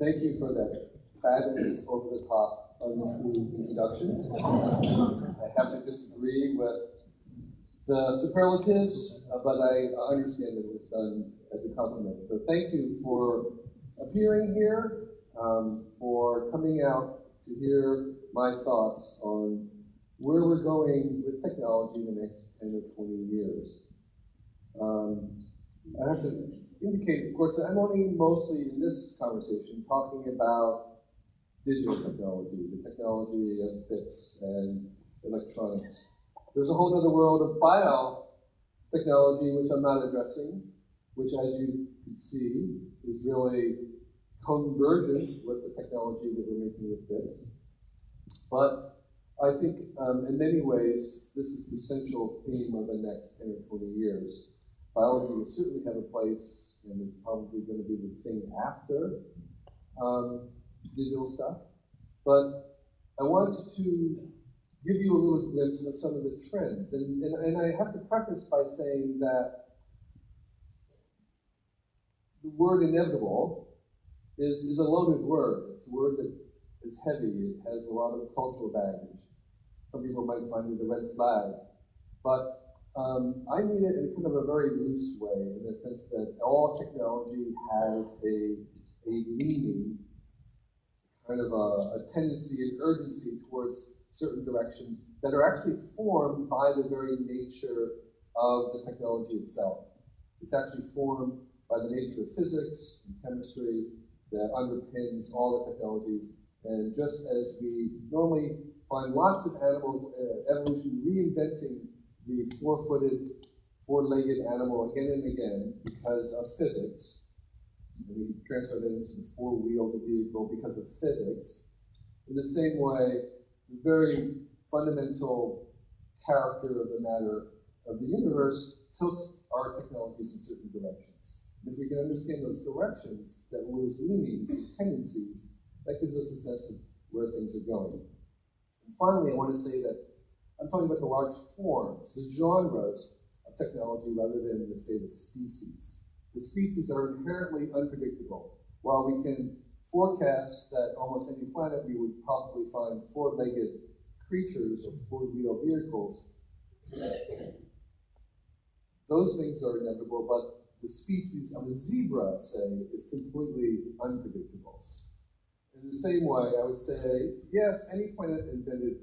Thank you for that fabulous, over-the-top, untrue introduction. I have to disagree with the superlatives, but I understand that it was done as a compliment. So thank you for appearing here, for coming out to hear my thoughts on where we're going with technology in the next 10 or 20 years. I have to indicate, of course, that I'm only mostly in this conversation talking about digital technology, the technology of bits and electronics. There's a whole other world of biotechnology, which I'm not addressing, which, as you can see, is really convergent with the technology that we're making with bits. But I think, in many ways, this is the central theme of the next 10 or 20 years. Biology will certainly have a place, and it's probably going to be the thing after digital stuff. But I wanted to give you a little glimpse of some of the trends. And I have to preface by saying that the word inevitable is a loaded word. It's a word that is heavy. It has a lot of cultural baggage. Some people might find it a red flag. But I mean it in kind of a very loose way, in the sense that all technology has a leaning, kind of a tendency and urgency towards certain directions that are actually formed by the very nature of the technology itself. It's actually formed by the nature of physics and chemistry that underpins all the technologies. And just as we normally find lots of animals, evolution reinventing the four-footed, four-legged animal again and again because of physics. And we translate it into the four-wheeled vehicle because of physics. In the same way, the very fundamental character of the matter of the universe tilts our technologies in certain directions. And if we can understand those directions, those leanings, those tendencies, that gives us a sense of where things are going. And finally, I want to say that I'm talking about the large forms, the genres of technology rather than, let's say, the species. The species are inherently unpredictable. While we can forecast that almost any planet we would probably find four-legged creatures or four-wheel vehicles, those things are inevitable, but the species of the zebra, say, is completely unpredictable. In the same way, I would say, yes, any planet invented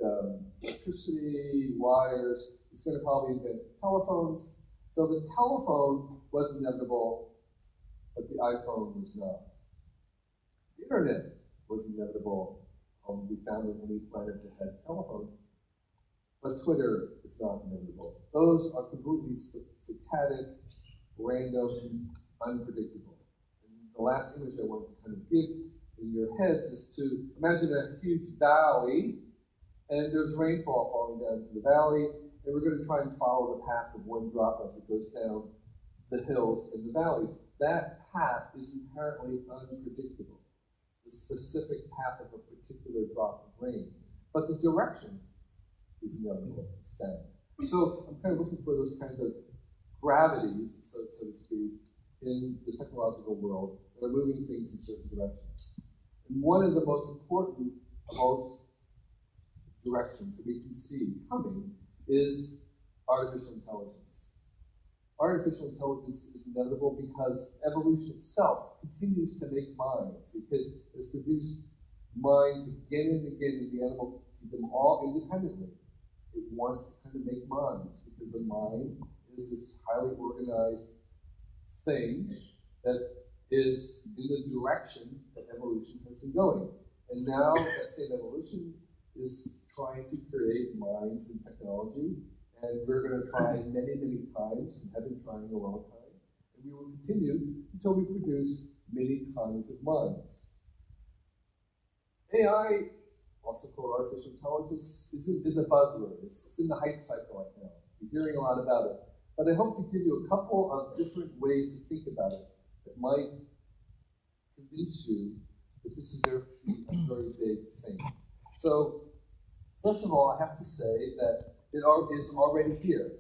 electricity, wires, it's going to probably invent telephones. So the telephone was inevitable, but the iPhone was not. The internet was inevitable. We found it on any planet that had a telephone. But Twitter is not inevitable. Those are completely static, random, unpredictable. And the last image I want to kind of give in your heads is to imagine a huge valley, and there's rainfall falling down into the valley, and we're going to try and follow the path of one drop as it goes down the hills and the valleys. That path is inherently unpredictable, the specific path of a particular drop of rain. But the direction is inevitable, static. So I'm kind of looking for those kinds of gravities, so to speak, in the technological world that are moving things in certain directions. And one of the most important of those directions that we can see coming is artificial intelligence. Artificial intelligence is inevitable because evolution itself continues to make minds, because it has produced minds again and again in the animal kingdom, all independently. It wants to kind of make minds because the mind is this highly organized thing that is in the direction that evolution has been going. And now that same evolution is trying to create minds and technology, and we're going to try many, many times, and have been trying a long time, and we will continue until we produce many kinds of minds. AI, also called artificial intelligence, is a buzzword. It's in the hype cycle right now. You're hearing a lot about it. But I hope to give you a couple of different ways to think about it that might convince you that this is actually a very big thing. So, first of all, I have to say that it is already here.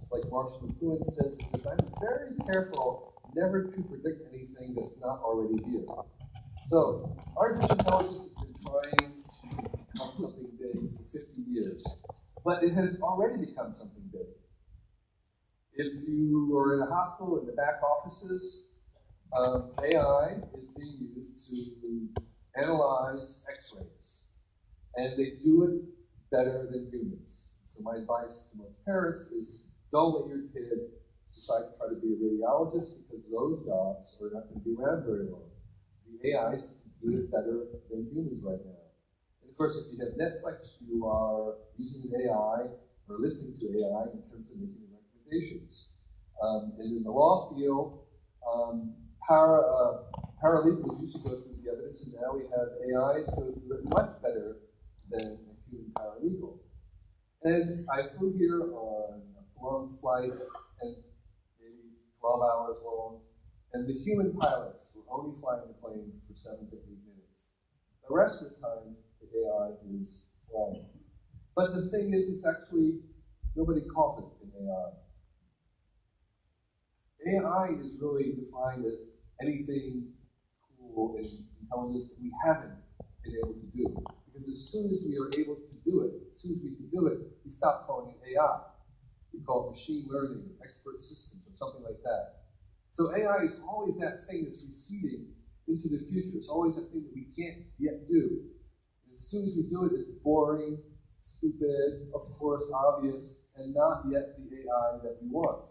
It's like Marshall McLuhan says, he says, I'm very careful never to predict anything that's not already here. So, artificial intelligence has been trying to become something big for 50 years, but it has already become something big. If you are in a hospital in the back offices, AI is being used to analyze x-rays, and they do it better than humans. So my advice to most parents is don't let your kid decide to try to be a radiologist, because those jobs are not going to be around very long. The AIs can do it better than humans right now. And of course, if you have Netflix, you are using AI or listening to AI in terms of making recommendations. And in the law field, paralegals used to go through the evidence, and now we have AIs go through it much better than a human paralegal. And I flew here on a long flight, and maybe 12 hours long, and the human pilots were only flying the plane for 7 to 8 minutes. The rest of the time, the AI is flying. But the thing is, it's actually, nobody calls it an AI. AI is really defined as anything cool in intelligence that we haven't been able to do. Because as soon as we are able to do it, as soon as we can do it, we stop calling it AI. We call it machine learning, expert systems, or something like that. So AI is always that thing that's receding into the future. It's always that thing that we can't yet do. And as soon as we do it, it's boring, stupid, of course, obvious, and not yet the AI that we want.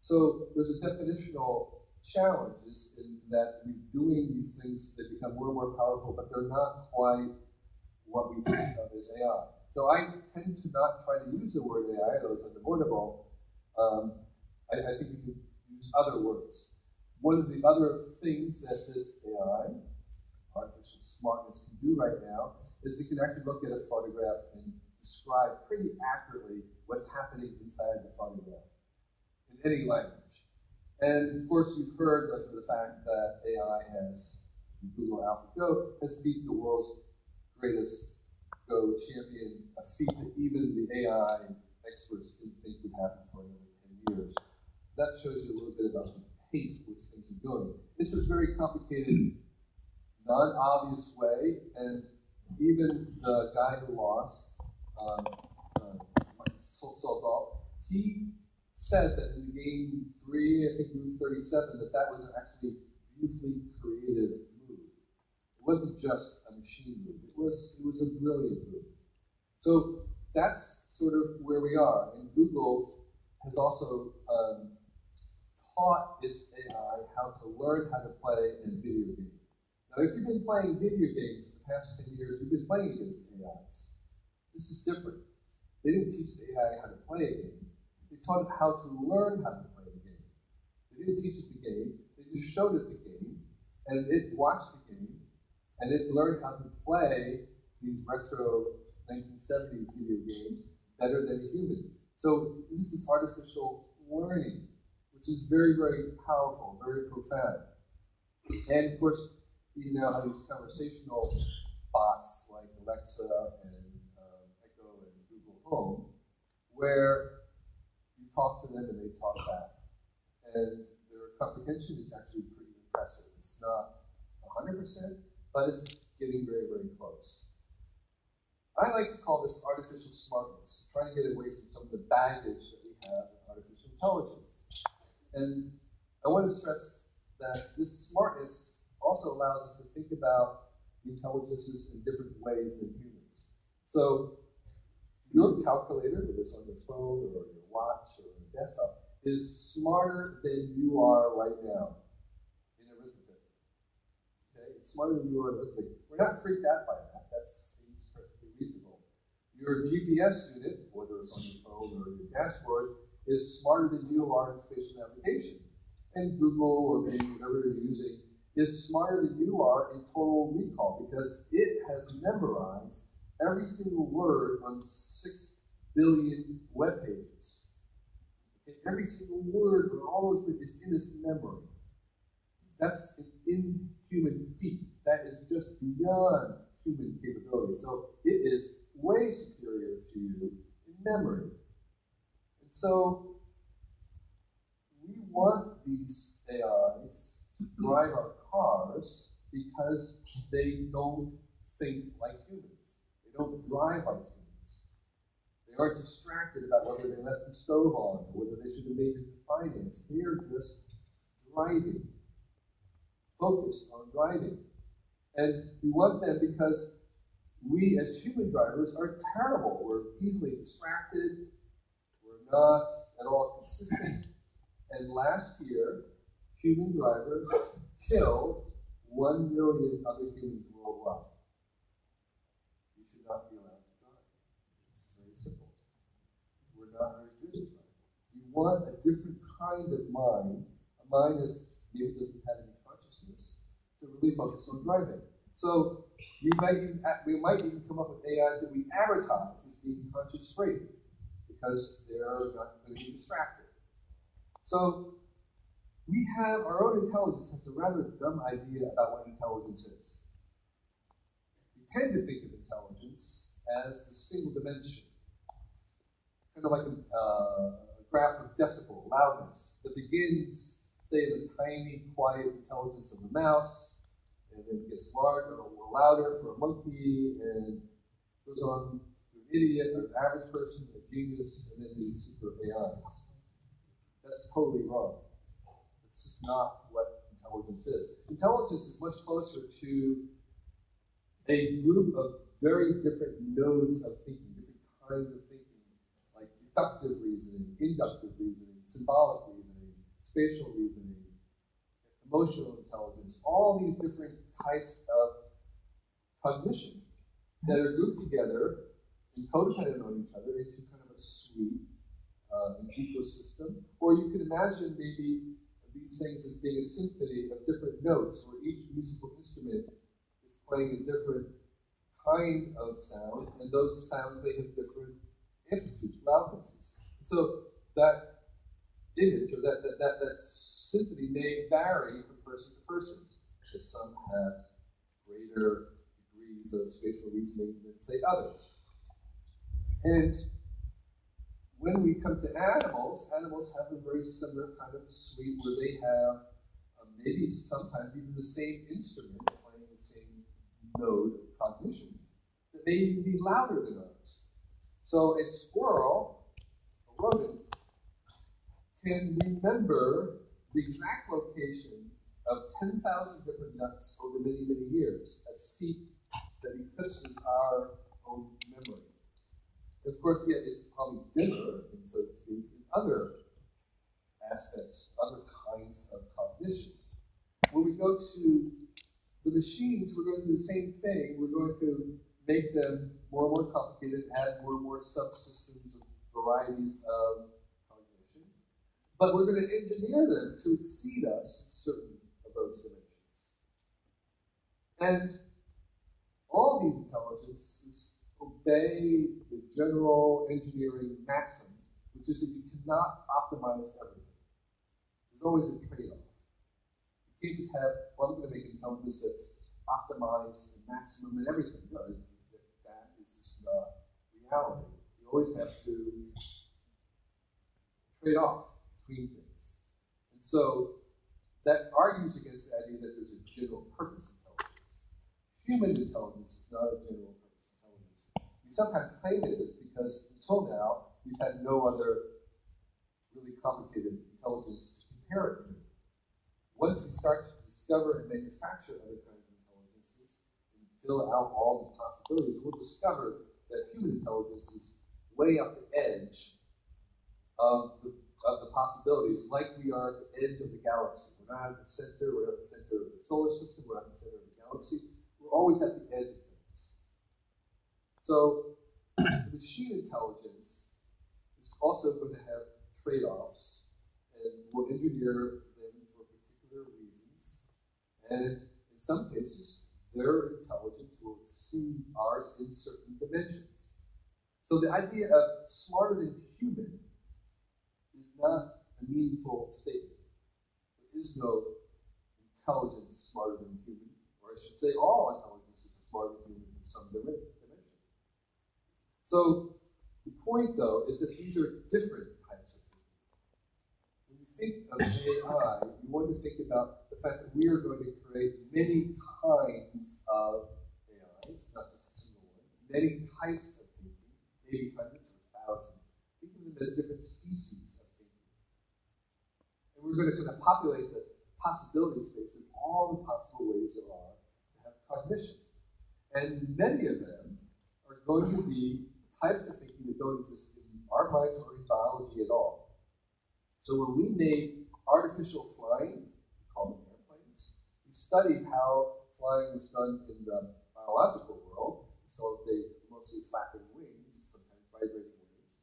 So there's a definitional challenge in that we're doing these things that become more and more powerful, but they're not quite what we think of as AI. So I tend to not try to use the word AI, though it's unavoidable. I think we can use other words. One of the other things that this AI, artificial smartness, can do right now is it can actually look at a photograph and describe pretty accurately what's happening inside the photograph in any language. And of course, you've heard of the fact that AI has, Google AlphaGo, has beat the world's greatest Go champion, a feat that even the AI experts didn't think would happen for another 10 years. That shows you a little bit about the pace which things are going. It's a very complicated, non-obvious way, and even the guy who lost, Soldal, he said that in the game 3, I think move 37, that was actually a beautifully creative move. It wasn't just a machine move. It was a brilliant move. So that's sort of where we are. And Google has also taught its AI how to learn how to play in video games. Now, if you've been playing video games the past 10 years, you've been playing against AIs. This is different. They didn't teach the AI how to play a game. They taught it how to learn how to play the game. They didn't teach it the game. They just showed it the game, and it watched the game, and it learned how to play these retro 1970s video games better than a human. So this is artificial learning, which is very, very powerful, very profound. And of course, you now have these conversational bots like Alexa and Echo and Google Home, where you talk to them and they talk back. And their comprehension is actually pretty impressive. It's not 100%, but it's getting very, very close. I like to call this artificial smartness, trying to get away from some of the baggage that we have with artificial intelligence. And I want to stress that this smartness also allows us to think about intelligences in different ways than humans. So your calculator, whether it's on your phone or your watch or your desktop, is smarter than you are right now in arithmetic. Okay? It's smarter than you are in arithmetic. We're not freaked out by that. That seems perfectly reasonable. Your GPS unit, whether it's on your phone or your dashboard, is smarter than you are in spatial navigation. And Google or maybe whatever you're using is smarter than you are in total recall, because it has memorized every single word on 6 billion web pages. Okay, every single word on all those things is in its memory. That's an inhuman feat. That is just beyond human capability. So it is way superior to you in memory. And so we want these AIs to drive our cars because they don't think like humans. They don't drive like humans. They aren't distracted about whether they left the stove on or whether they should have made it finance. They are just driving, focused on driving. And we want them because we as human drivers are terrible. We're easily distracted. We're not at all consistent. And last year, human drivers killed 1 million other humans worldwide. We should not be allowed to drive. It's very simple. We're not very good at driving. We want a different kind of mind, a mind that maybe doesn't have any consciousness, to really focus on driving. So we might even come up with AIs that we advertise as being conscious-free because they're not going to be distracted. So we have our own intelligence has a rather dumb idea about what intelligence is. We tend to think of intelligence as a single dimension, kind of like a graph of decibel, loudness, that begins, say, in the tiny, quiet intelligence of a mouse, and then gets larger or louder for a monkey, and goes on to an idiot, or an average person, a genius, and then these super AIs. That's totally wrong. It's just not what intelligence is. Intelligence is much closer to a group of very different nodes of thinking, different kinds of thinking, like deductive reasoning, inductive reasoning, symbolic reasoning, spatial reasoning, emotional intelligence, all these different types of cognition that are grouped together and codependent on each other into kind of a suite, an ecosystem. Or you could imagine maybe these things as being a symphony of different notes, where each musical instrument is playing a different kind of sound, and those sounds may have different amplitudes, loudnesses. And so that image, or that symphony may vary from person to person, because some have greater degrees of spatial reasoning than, say, others. And when we come to animals, animals have a very similar kind of suite where they have maybe sometimes even the same instrument playing the same node of cognition that may even be louder than ours. So a squirrel, a rodent, can remember the exact location of 10,000 different nuts over many, many years, a feat that eclipses our own memory. Of course, yet it's probably dimmer, so to speak, in other aspects, other kinds of cognition. When we go to the machines, we're going to do the same thing. We're going to make them more and more complicated, add more and more subsystems of varieties of cognition. But we're going to engineer them to exceed us in certain of those dimensions. And all these intelligences obey the general engineering maxim, which is that you cannot optimize everything. There's always a trade-off. You can't just have, well, I'm going to make intelligence that's optimized and maximum and everything. No, that is just not reality. You always have to trade off between things. And so that argues against the idea that there's a general purpose intelligence. Human intelligence is not a general purpose. We sometimes claim it is because until now, we've had no other really complicated intelligence to compare it to. Once we start to discover and manufacture other kinds of intelligences and fill out all the possibilities, we'll discover that human intelligence is way up the edge of the possibilities, like we are at the edge of the galaxy. We're not at the center, we're not at the center of the solar system, we're not at the center of the galaxy. We're always at the edge of things. So machine intelligence is also going to have trade-offs, and we'll engineer them for particular reasons. And in some cases, their intelligence will exceed ours in certain dimensions. So the idea of smarter than human is not a meaningful statement. There is no intelligence smarter than human, or I should say all intelligences are smarter than human in some dimension. So the point, though, is that these are different types of thinking. When you think of AI, you want to think about the fact that we are going to create many kinds of AIs, not just a single one, many types of thinking, maybe hundreds or thousands. Think of them as different species of thinking. And we're going to kind of populate the possibility space of all the possible ways there are to have cognition. And many of them are going to be types of thinking that don't exist in our minds or in biology at all. So when we made artificial flying, we call them airplanes, we studied how flying was done in the biological world. So they mostly flapping wings, sometimes vibrating wings.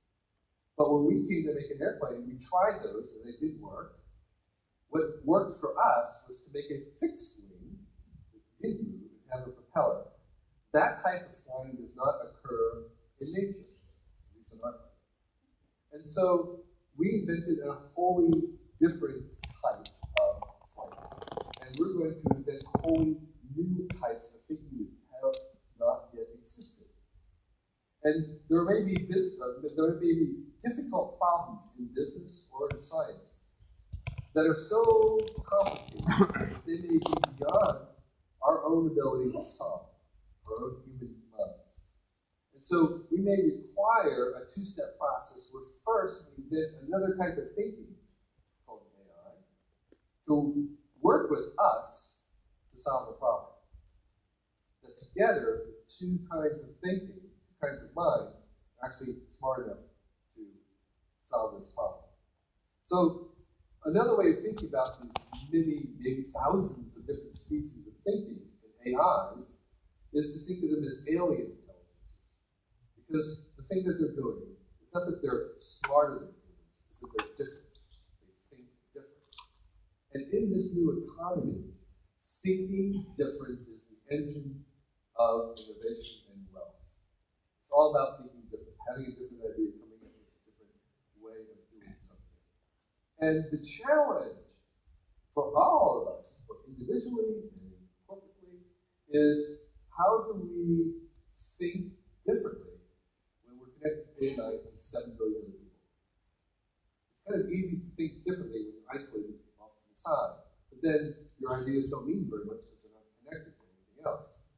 But when we came to make an airplane, we tried those and they didn't work. What worked for us was to make a fixed wing that did move and have a propeller. That type of flying does not occur in nature, at least in our planet. And so we invented a wholly different type of flight. And we're going to invent wholly new types of thinking that have not yet existed. And there may be difficult problems in business or in science that are so complicated that they may be beyond our own ability to solve, our own human minds. And so we may require a two-step process where first we invent another type of thinking, called AI, to work with us to solve the problem. That together, the two kinds of thinking, two kinds of minds, are actually smart enough to solve this problem. So another way of thinking about these many, maybe thousands of different species of thinking in AIs is to think of them as alien intelligences. Because the thing that they're doing, it's not that they're smarter than humans, it's that they're different. They think different. And in this new economy, thinking different is the engine of innovation and wealth. It's all about thinking different, having a different idea, coming up with a different way of doing something. And the challenge for all of us, both individually and corporately, is how do we think differently when we're connected day and night to 7 billion other people? It's kind of easy to think differently when you're isolated off to the side, but then your ideas don't mean very much because they're not connected to anything else.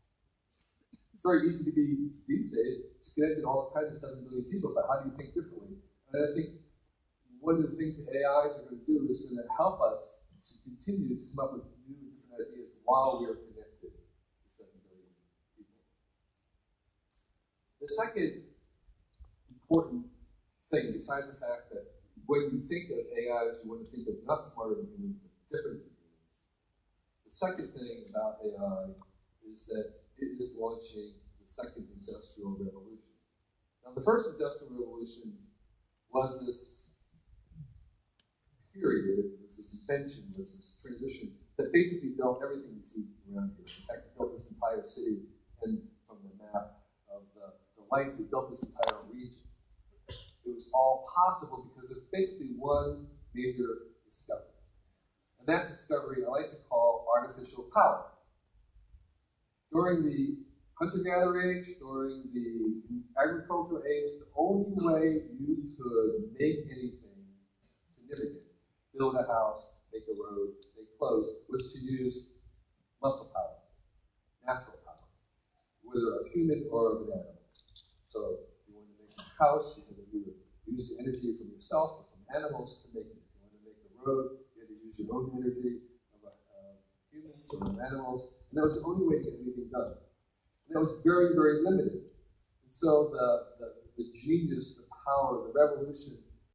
It's very easy to be, these days, connected all the time to 7 billion people, but how do you think differently? And I think one of the things that AIs are going to do is going to help us to continue to come up with new and different ideas while we are connected to 7 billion people. The second important thing, besides the fact that when you think of AIs, you want to think of not smarter than humans, but different than humans. The second thing about AI is that it is launching the second industrial revolution. Now, the first industrial revolution was this period, was this invention, was this transition that basically built everything we see around here. In fact, it built this entire city, and from the map of the lights, it built this entire region. It was all possible because of basically one major discovery. And that discovery I like to call artificial power. During the hunter-gatherer age, during the agricultural age, the only way you could make anything significant, build a house, make a road, make clothes, was to use muscle power, natural power, whether of human or of an animal. So if you want to make a house, you had to use the energy from yourself or from animals to make it. If you want to make a road, you had to use your own energy of humans or of animals. And that was the only way to get anything done. And that was very, very limited. And so the genius, the power, the revolution